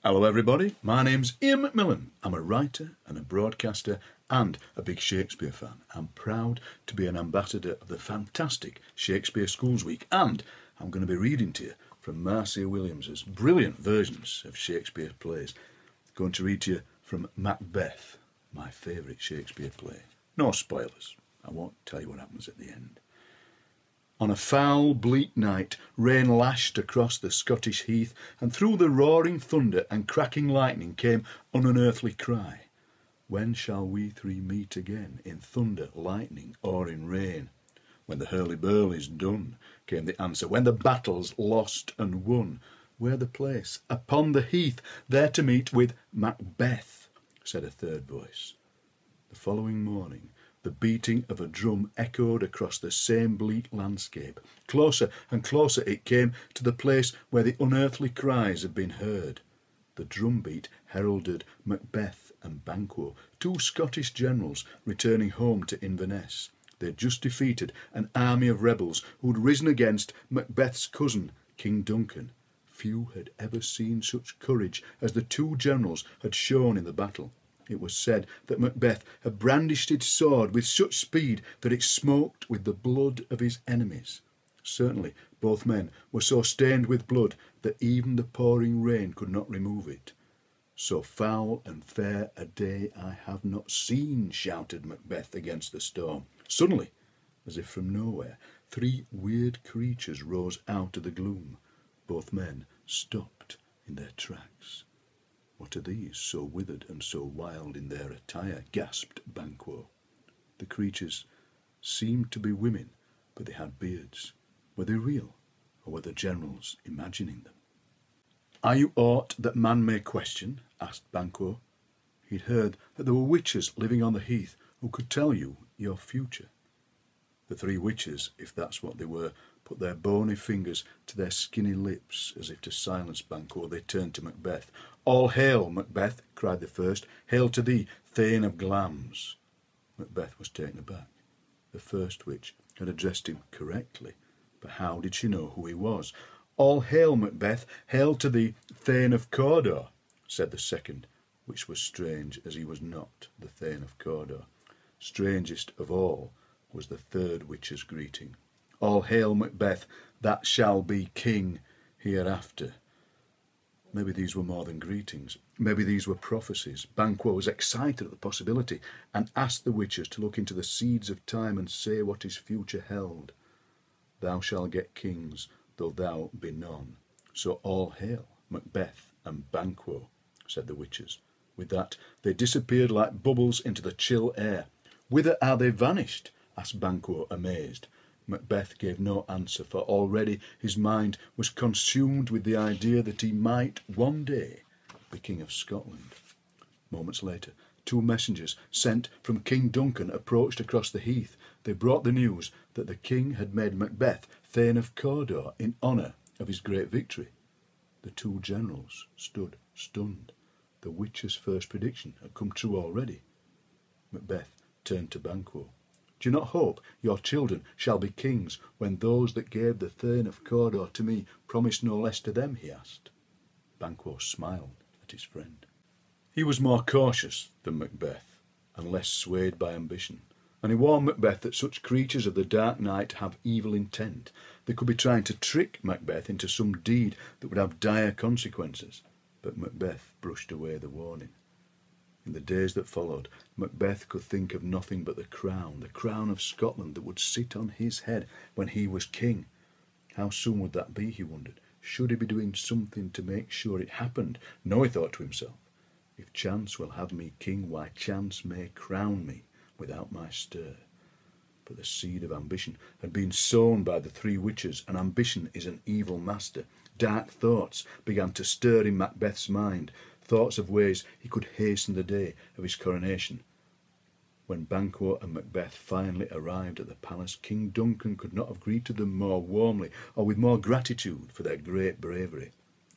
Hello everybody, my name's Ian McMillan. I'm a writer and a broadcaster and a big Shakespeare fan. I'm proud to be an ambassador of the fantastic Shakespeare Schools Week, and I'm going to be reading to you from Marcia Williams's brilliant versions of Shakespeare plays. Going to read to you from Macbeth, my favourite Shakespeare play. No spoilers, I won't tell you what happens at the end. On a foul, bleak night, rain lashed across the Scottish heath, and through the roaring thunder and cracking lightning came an unearthly cry. When shall we three meet again, in thunder, lightning, or in rain? When the hurly-burly's done, came the answer, when the battle's lost and won. Where the place? Upon the heath, there to meet with Macbeth, said a third voice. The following morning, the beating of a drum echoed across the same bleak landscape. Closer and closer it came to the place where the unearthly cries had been heard. The drumbeat heralded Macbeth and Banquo, two Scottish generals returning home to Inverness. They had just defeated an army of rebels who had risen against Macbeth's cousin, King Duncan. Few had ever seen such courage as the two generals had shown in the battle. It was said that Macbeth had brandished his sword with such speed that it smoked with the blood of his enemies. Certainly both men were so stained with blood that even the pouring rain could not remove it. So foul and fair a day I have not seen, shouted Macbeth against the storm. Suddenly, as if from nowhere, three weird creatures rose out of the gloom. Both men stopped in their tracks. What are these, so withered and so wild in their attire? Gasped Banquo. The creatures seemed to be women, but they had beards. Were they real, or were the generals imagining them? Are you aught that man may question? Asked Banquo. He'd heard that there were witches living on the heath who could tell you your future. The three witches, if that's what they were, put their bony fingers to their skinny lips as if to silence Banquo. They turned to Macbeth. All hail, Macbeth, cried the first. Hail to thee, Thane of Glamis. Macbeth was taken aback. The first witch had addressed him correctly, but how did she know who he was? All hail, Macbeth, hail to thee, Thane of Cawdor, said the second, which was strange, as he was not the Thane of Cawdor. Strangest of all was the third witch's greeting. All hail, Macbeth, that shall be king hereafter. Maybe these were more than greetings. Maybe these were prophecies. Banquo was excited at the possibility and asked the witches to look into the seeds of time and say what his future held. Thou shalt get kings, though thou be none. So all hail, Macbeth and Banquo, said the witches. With that, they disappeared like bubbles into the chill air. Whither are they vanished? Asked Banquo, amazed. Macbeth gave no answer, for already his mind was consumed with the idea that he might one day be King of Scotland. Moments later, two messengers sent from King Duncan approached across the heath. They brought the news that the king had made Macbeth Thane of Cawdor in honour of his great victory. The two generals stood stunned. The witch's first prediction had come true already. Macbeth turned to Banquo. Do you not hope your children shall be kings when those that gave the Thane of Cawdor to me promised no less to them? He asked. Banquo smiled at his friend. He was more cautious than Macbeth and less swayed by ambition, and he warned Macbeth that such creatures of the dark night have evil intent. They could be trying to trick Macbeth into some deed that would have dire consequences. But Macbeth brushed away the warning. In the days that followed, Macbeth could think of nothing but the crown of Scotland that would sit on his head when he was king. How soon would that be, he wondered? Should he be doing something to make sure it happened? No, he thought to himself. If chance will have me king, why chance may crown me without my stir. But the seed of ambition had been sown by the three witches, and ambition is an evil master. Dark thoughts began to stir in Macbeth's mind, thoughts of ways he could hasten the day of his coronation. When Banquo and Macbeth finally arrived at the palace, King Duncan could not have greeted them more warmly or with more gratitude for their great bravery.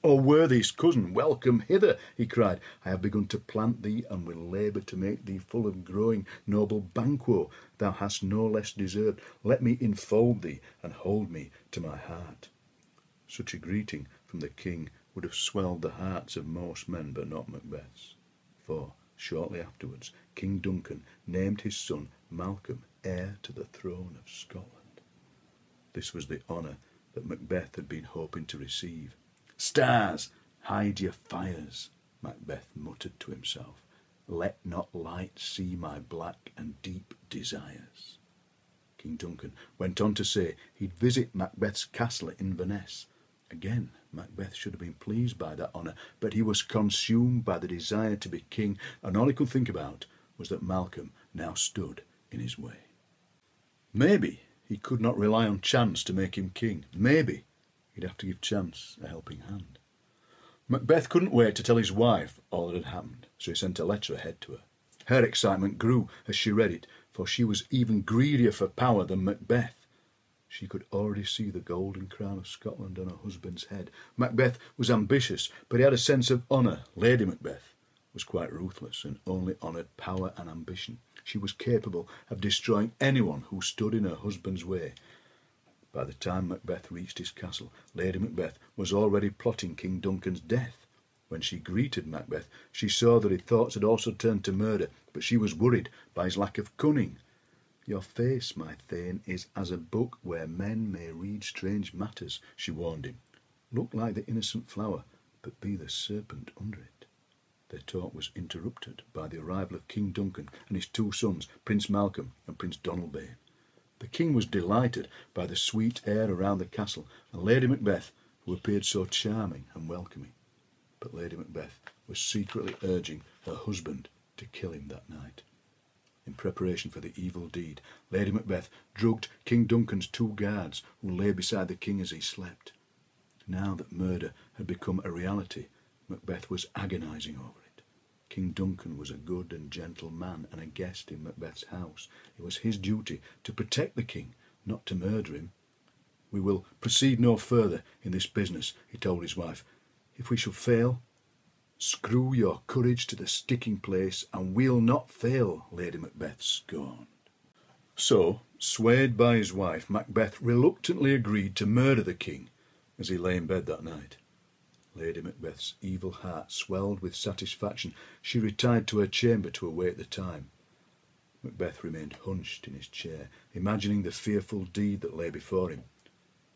"O worthiest cousin, welcome hither," he cried. "I have begun to plant thee and will labour to make thee full of growing. Noble Banquo, thou hast no less deserved. Let me enfold thee and hold me to my heart." Such a greeting from the king would would have swelled the hearts of most men, but not Macbeth's. For, shortly afterwards, King Duncan named his son Malcolm heir to the throne of Scotland. This was the honour that Macbeth had been hoping to receive. "Stars, hide your fires," Macbeth muttered to himself. "Let not light see my black and deep desires." King Duncan went on to say he'd visit Macbeth's castle at Inverness. Again, Macbeth should have been pleased by that honour, but he was consumed by the desire to be king, and all he could think about was that Malcolm now stood in his way. Maybe he could not rely on chance to make him king. Maybe he'd have to give chance a helping hand. Macbeth couldn't wait to tell his wife all that had happened, so he sent a letter ahead to her. Her excitement grew as she read it, for she was even greedier for power than Macbeth. She could already see the golden crown of Scotland on her husband's head. Macbeth was ambitious, but he had a sense of honour. Lady Macbeth was quite ruthless and only honoured power and ambition. She was capable of destroying anyone who stood in her husband's way. By the time Macbeth reached his castle, Lady Macbeth was already plotting King Duncan's death. When she greeted Macbeth, she saw that his thoughts had also turned to murder, but she was worried by his lack of cunning. "Your face, my Thane, is as a book where men may read strange matters," she warned him. "Look like the innocent flower, but be the serpent under it." Their talk was interrupted by the arrival of King Duncan and his two sons, Prince Malcolm and Prince Donalbain. The king was delighted by the sweet air around the castle and Lady Macbeth, who appeared so charming and welcoming. But Lady Macbeth was secretly urging her husband to kill him that night. In preparation for the evil deed, Lady Macbeth drugged King Duncan's two guards, who lay beside the king as he slept. Now that murder had become a reality, Macbeth was agonising over it. King Duncan was a good and gentle man and a guest in Macbeth's house. It was his duty to protect the king, not to murder him. "We will proceed no further in this business," he told his wife. "If we shall fail, screw your courage to the sticking place, and we'll not fail," Lady Macbeth scorned. So, swayed by his wife, Macbeth reluctantly agreed to murder the king as he lay in bed that night. Lady Macbeth's evil heart swelled with satisfaction. She retired to her chamber to await the time. Macbeth remained hunched in his chair, imagining the fearful deed that lay before him.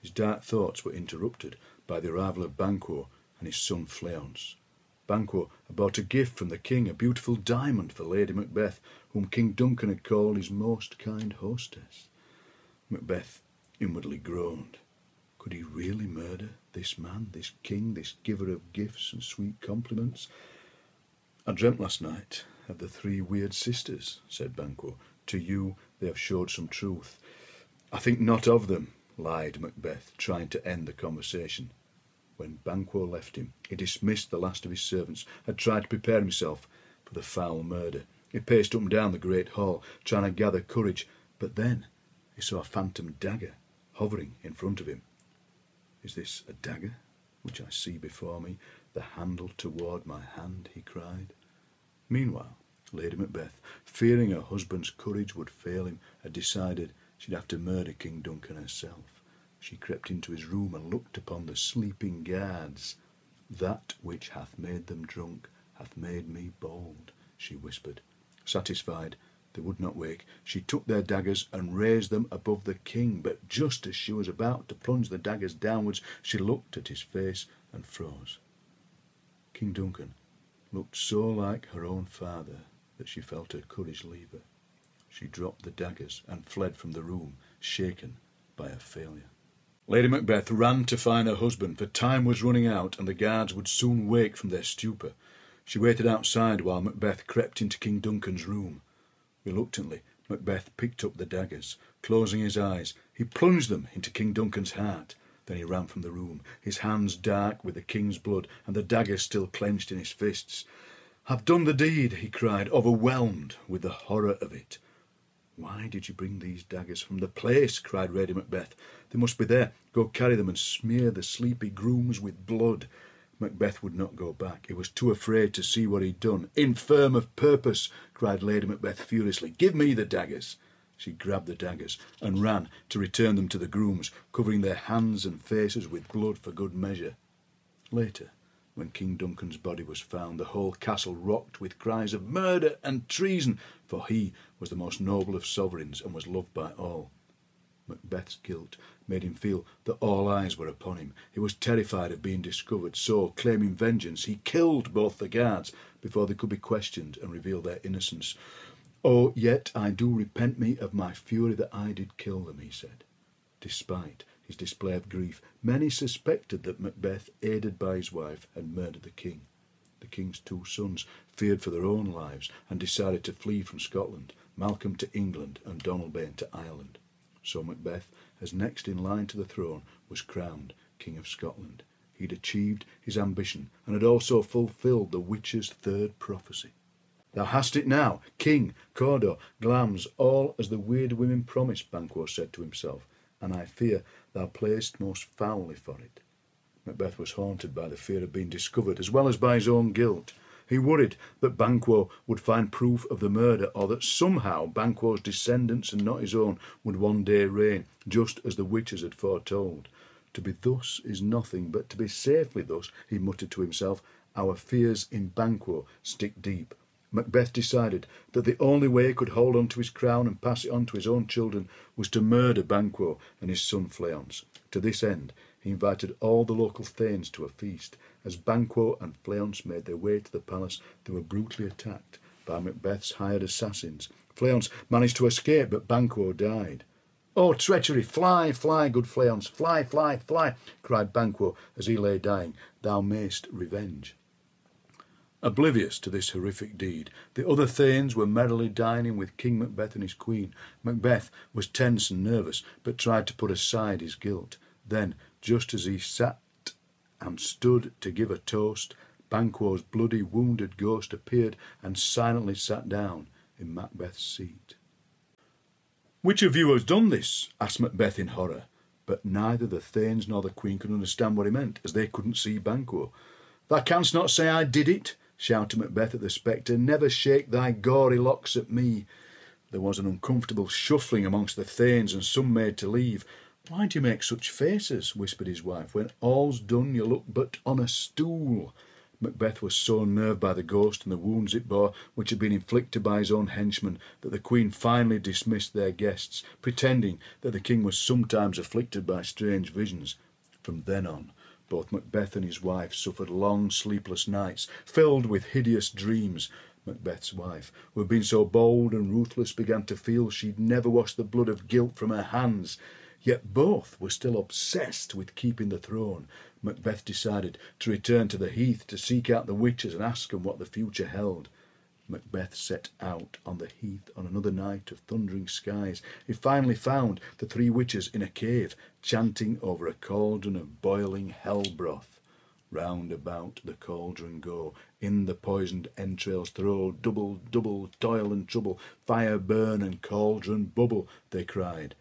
His dark thoughts were interrupted by the arrival of Banquo and his son Fleance. Banquo had brought a gift from the king, a beautiful diamond for Lady Macbeth, whom King Duncan had called his most kind hostess. Macbeth inwardly groaned. Could he really murder this man, this king, this giver of gifts and sweet compliments? "I dreamt last night of the three weird sisters," said Banquo. "To you they have showed some truth." "I think not of them," lied Macbeth, trying to end the conversation. When Banquo left him, he dismissed the last of his servants, had tried to prepare himself for the foul murder. He paced up and down the great hall, trying to gather courage, but then he saw a phantom dagger hovering in front of him. "Is this a dagger which I see before me, the handle toward my hand?" he cried. Meanwhile, Lady Macbeth, fearing her husband's courage would fail him, had decided she'd have to murder King Duncan herself. She crept into his room and looked upon the sleeping guards. "That which hath made them drunk hath made me bold," she whispered. Satisfied they would not wake, she took their daggers and raised them above the king, but just as she was about to plunge the daggers downwards, she looked at his face and froze. King Duncan looked so like her own father that she felt her courage leave her. She dropped the daggers and fled from the room, shaken by her failure. Lady Macbeth ran to find her husband, for time was running out and the guards would soon wake from their stupor. She waited outside while Macbeth crept into King Duncan's room. Reluctantly, Macbeth picked up the daggers. Closing his eyes, he plunged them into King Duncan's heart. Then he ran from the room, his hands dark with the king's blood and the daggers still clenched in his fists. "I've done the deed," he cried, overwhelmed with the horror of it. "Why did you bring these daggers from the place?" cried Lady Macbeth. "They must be there. Go carry them and smear the sleepy grooms with blood." Macbeth would not go back. He was too afraid to see what he'd done. "Infirm of purpose!" cried Lady Macbeth furiously. "Give me the daggers!" She grabbed the daggers and ran to return them to the grooms, covering their hands and faces with blood for good measure. Later, When King Duncan's body was found, the whole castle rocked with cries of murder and treason, for he was the most noble of sovereigns and was loved by all. Macbeth's guilt made him feel that all eyes were upon him. He was terrified of being discovered, so, claiming vengeance, he killed both the guards before they could be questioned and reveal their innocence. "Oh, yet I do repent me of my fury that I did kill them," he said. Despite his display of grief, many suspected that Macbeth, aided by his wife, had murdered the king. The king's two sons feared for their own lives and decided to flee from Scotland, Malcolm to England and Donalbain to Ireland. So Macbeth, as next in line to the throne, was crowned King of Scotland. He'd achieved his ambition and had also fulfilled the witch's third prophecy. "Thou hast it now, King, Cawdor, Glamis, all as the weird women promised," Banquo said to himself, "and I fear thou playest most foully for it." Macbeth was haunted by the fear of being discovered, as well as by his own guilt. He worried that Banquo would find proof of the murder, or that somehow Banquo's descendants and not his own would one day reign, just as the witches had foretold. "To be thus is nothing, but to be safely thus," he muttered to himself. "Our fears in Banquo stick deep." Macbeth decided that the only way he could hold on to his crown and pass it on to his own children was to murder Banquo and his son Fleance. To this end, he invited all the local thanes to a feast. As Banquo and Fleance made their way to the palace, they were brutally attacked by Macbeth's hired assassins. Fleance managed to escape, but Banquo died. "Oh, treachery! Fly, fly, good Fleance! Fly, fly, fly!" cried Banquo as he lay dying. "Thou mayst revenge." Oblivious to this horrific deed, the other thanes were merrily dining with King Macbeth and his queen. Macbeth was tense and nervous, but tried to put aside his guilt. Then, just as he sat and stood to give a toast, Banquo's bloody, wounded ghost appeared and silently sat down in Macbeth's seat. "Which of you has done this?" asked Macbeth in horror. But neither the thanes nor the queen could understand what he meant, as they couldn't see Banquo. "Thou canst not say I did it," shouted Macbeth at the spectre. "Never shake thy gory locks at me." There was an uncomfortable shuffling amongst the thanes, and some made to leave. "Why do you make such faces?" whispered his wife. "When all's done, you look but on a stool." Macbeth was so nerved by the ghost and the wounds it bore, which had been inflicted by his own henchmen, that the queen finally dismissed their guests, pretending that the king was sometimes afflicted by strange visions. From then on, both Macbeth and his wife suffered long sleepless nights, filled with hideous dreams. Macbeth's wife, who had been so bold and ruthless, began to feel she'd never wash the blood of guilt from her hands. Yet both were still obsessed with keeping the throne. Macbeth decided to return to the heath to seek out the witches and ask them what the future held. Macbeth set out on the heath on another night of thundering skies. He finally found the three witches in a cave, chanting over a cauldron of boiling hell broth. "Round about the cauldron go, in the poisoned entrails throw, double, double, toil and trouble, fire burn and cauldron bubble," they cried.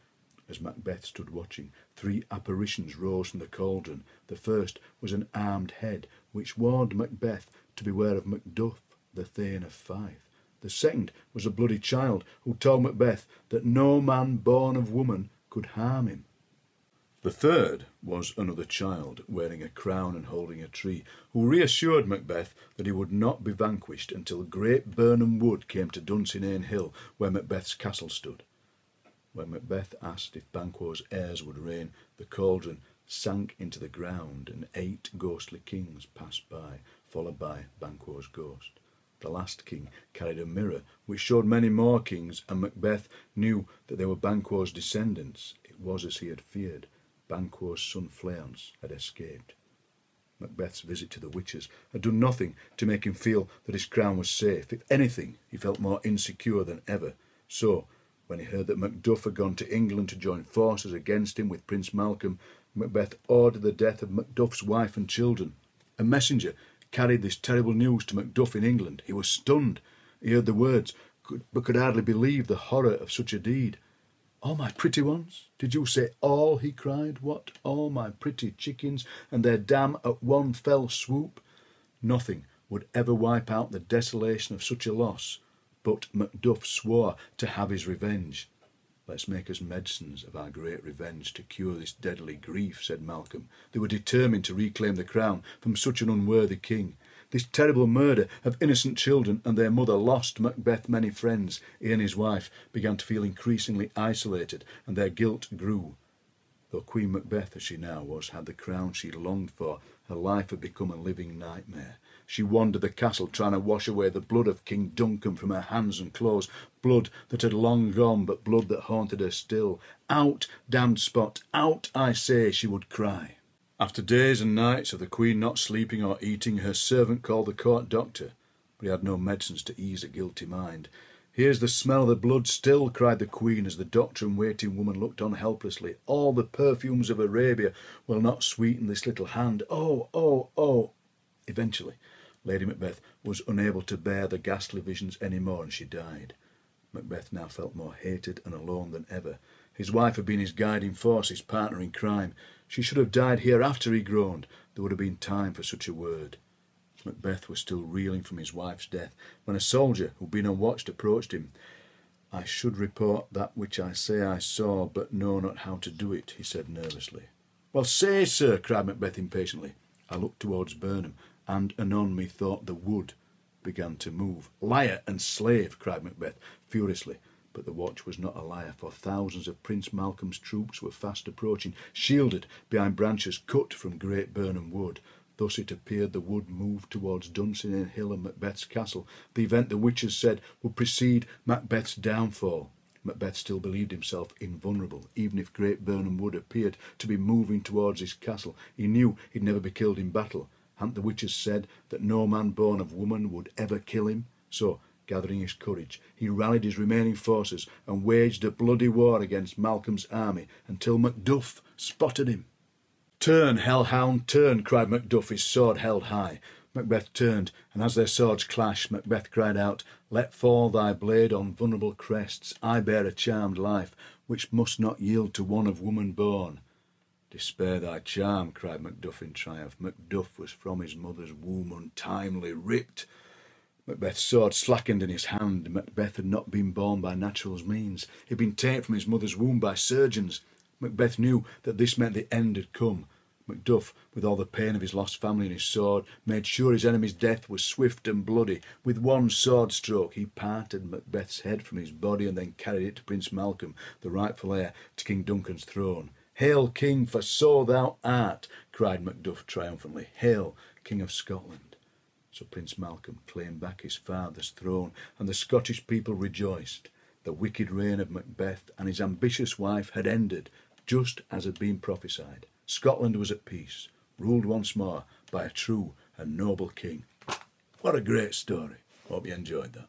As Macbeth stood watching, three apparitions rose from the cauldron. The first was an armed head, which warned Macbeth to beware of Macduff, the Thane of Fife. The second was a bloody child, who told Macbeth that no man born of woman could harm him. The third was another child, wearing a crown and holding a tree, who reassured Macbeth that he would not be vanquished until great Burnham Wood came to Dunsinane Hill, where Macbeth's castle stood. When Macbeth asked if Banquo's heirs would reign, the cauldron sank into the ground and 8 ghostly kings passed by, followed by Banquo's ghost. The last king carried a mirror which showed many more kings, and Macbeth knew that they were Banquo's descendants. It was as he had feared. Banquo's son Fleance had escaped. Macbeth's visit to the witches had done nothing to make him feel that his crown was safe. If anything, he felt more insecure than ever. So, when he heard that Macduff had gone to England to join forces against him with Prince Malcolm, Macbeth ordered the death of Macduff's wife and children. A messenger carried this terrible news to Macduff in England. He was stunned. He heard the words, but could hardly believe the horror of such a deed. "All my pretty ones? Did you say all?" he cried. "What, all my pretty chickens and their dam at one fell swoop?" Nothing would ever wipe out the desolation of such a loss, but Macduff swore to have his revenge. "Let's make us medicines of our great revenge to cure this deadly grief," said Malcolm. They were determined to reclaim the crown from such an unworthy king. This terrible murder of innocent children and their mother lost Macbeth many friends. He and his wife began to feel increasingly isolated, and their guilt grew. Though Queen Macbeth, as she now was, had the crown she longed for, her life had become a living nightmare. She wandered the castle trying to wash away the blood of King Duncan from her hands and clothes, blood that had long gone, but blood that haunted her still. "Out, damned spot, out, I say," she would cry. After days and nights of the Queen not sleeping or eating, her servant called the court doctor, but he had no medicines to ease a guilty mind. "Here's the smell of the blood still," cried the Queen, as the doctor and waiting woman looked on helplessly. "All the perfumes of Arabia will not sweeten this little hand. Oh, oh, oh!" Eventually, Lady Macbeth was unable to bear the ghastly visions any more, and she died. Macbeth now felt more hated and alone than ever. His wife had been his guiding force, his partner in crime. "She should have died hereafter," he groaned. There would have been time for such a word. Macbeth was still reeling from his wife's death when a soldier who'd been on watch approached him. "I should report that which I say I saw, but know not how to do it," he said nervously. "Well, say, sir," cried Macbeth impatiently. I looked towards Burnham, and anon methought the wood began to move. "Liar and slave!" cried Macbeth furiously. But the watch was not a liar, for thousands of Prince Malcolm's troops were fast approaching, shielded behind branches cut from great Burnham Wood. Thus it appeared the wood moved towards Dunsinane Hill and Macbeth's castle, the event the witches said would precede Macbeth's downfall. Macbeth still believed himself invulnerable. Even if great Burnham Wood appeared to be moving towards his castle, he knew he'd never be killed in battle. Hadn't the witches said that no man born of woman would ever kill him? So, gathering his courage, he rallied his remaining forces and waged a bloody war against Malcolm's army until Macduff spotted him. "Turn, hellhound, turn!" cried Macduff, his sword held high. Macbeth turned, and as their swords clashed, Macbeth cried out, "Let fall thy blade on vulnerable crests. I bear a charmed life, which must not yield to one of woman born." "Despair thy charm," cried Macduff in triumph. Macduff was from his mother's womb untimely ripped. Macbeth's sword slackened in his hand. Macbeth had not been born by natural means. He had been taken from his mother's womb by surgeons. Macbeth knew that this meant the end had come. Macduff, with all the pain of his lost family in his sword, made sure his enemy's death was swift and bloody. With one sword stroke he parted Macbeth's head from his body and then carried it to Prince Malcolm, the rightful heir to King Duncan's throne. "Hail, King, for so thou art!" cried Macduff triumphantly. "Hail, King of Scotland!" So Prince Malcolm claimed back his father's throne, and the Scottish people rejoiced. The wicked reign of Macbeth and his ambitious wife had ended, just as had been prophesied. Scotland was at peace, ruled once more by a true and noble king. What a great story. Hope you enjoyed that.